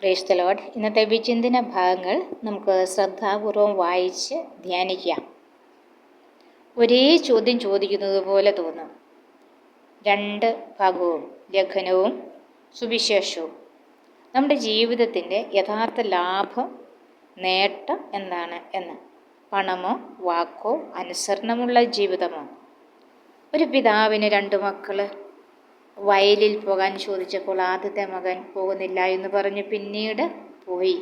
Praise the Lord. ഇന്നത്തെ വിചിന്തന ഭാഗങ്ങൾ നമുക്ക് ശ്രദ്ധാപൂർവം വായിച്ച് ധ്യാനിക്കാം. ഒരേ ചോദ്യം ചോദിക്കുന്നത് പോലെ തോന്നും. രണ്ട് ഭാഗവും, ലേഖനവും സുവിശേഷവും. നമ്മുടെ ജീവിതത്തിൻ്റെ യഥാർത്ഥ ലാഭം, നേട്ടം എന്താണ് എന്ന്. പണമോ, വാക്കോ, അനുസരണമുള്ള ജീവിതമോ? ഒരു പിതാവിന് 2 മക്കൾ. വയലിൽ പോകാൻ ചോദിച്ചപ്പോൾ ആദ്യത്തെ മകൻ പോകുന്നില്ല എന്ന് പറഞ്ഞു, പിന്നീട് പോയി.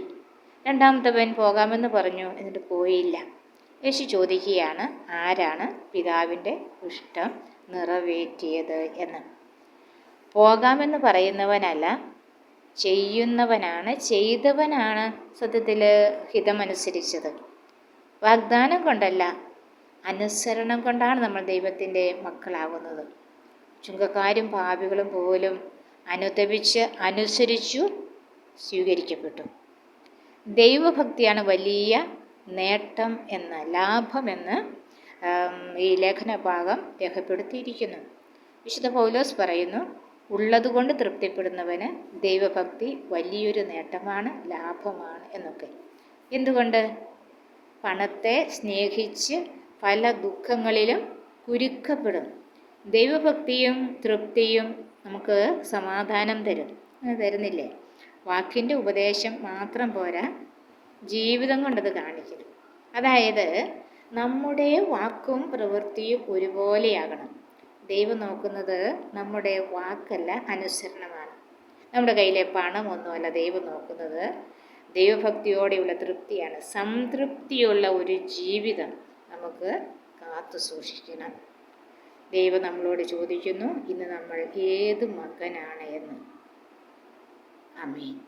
രണ്ടാമത്തവൻ പോകാമെന്ന് പറഞ്ഞു, എന്നിട്ട് പോയില്ല. യേശു ചോദിക്കുകയാണ്, ആരാണ് പിതാവിൻ്റെ ഇഷ്ടം നിറവേറ്റിയത് എന്ന്. പോകാമെന്ന് പറയുന്നവനല്ല, ചെയ്യുന്നവനാണ്, ചെയ്തവനാണ് സത്യത്തിൽ ഹിതമനുസരിച്ചത്. വാഗ്ദാനം കൊണ്ടല്ല, അനുസരണം കൊണ്ടാണ് നമ്മൾ ദൈവത്തിൻ്റെ മക്കളാകുന്നത്. ചുങ്കക്കാരും പാപികളും പോലും അനുതപിച്ച് അനുസരിച്ചു സ്വീകരിക്കപ്പെട്ടു. ദൈവഭക്തിയാണ് വലിയ നേട്ടം എന്ന ലാഭമെന്ന് ഈ ലേഖനഭാഗം രേഖപ്പെടുത്തിയിരിക്കുന്നു. വിശുദ്ധ പൗലോസ് പറയുന്നു, ഉള്ളതുകൊണ്ട് തൃപ്തിപ്പെടുന്നവന് ദൈവഭക്തി വലിയൊരു നേട്ടമാണ്, ലാഭമാണ് എന്നൊക്കെ. എന്തുകൊണ്ട്? പണത്തെ സ്നേഹിച്ച് പല ദുഃഖങ്ങളിലും കുരുക്കപ്പെടും. ദൈവഭക്തിയും തൃപ്തിയും നമുക്ക് സമാധാനം തരുന്നില്ലേ? വാക്കിൻ്റെ ഉപദേശം മാത്രം പോരാ, ജീവിതം കൊണ്ടത് കാണിക്കണം. അതായത് നമ്മുടെ വാക്കും പ്രവൃത്തിയും ഒരുപോലെയാകണം. ദൈവം നോക്കുന്നത് നമ്മുടെ വാക്കല്ല, അനുസരണമാണ്. നമ്മുടെ കയ്യിലെ പണമൊന്നുമല്ല ദൈവം നോക്കുന്നത്, ദൈവഭക്തിയോടെയുള്ള തൃപ്തിയാണ്. സംതൃപ്തിയുള്ള ഒരു ജീവിതം നമുക്ക് കാത്തു സൂക്ഷിക്കണം. ദൈവം നമ്മളോട് ചോദിക്കുന്നു, ഇന്ന് നമ്മൾ ഏത് മകനാണ് എന്ന്. ആമേൻ.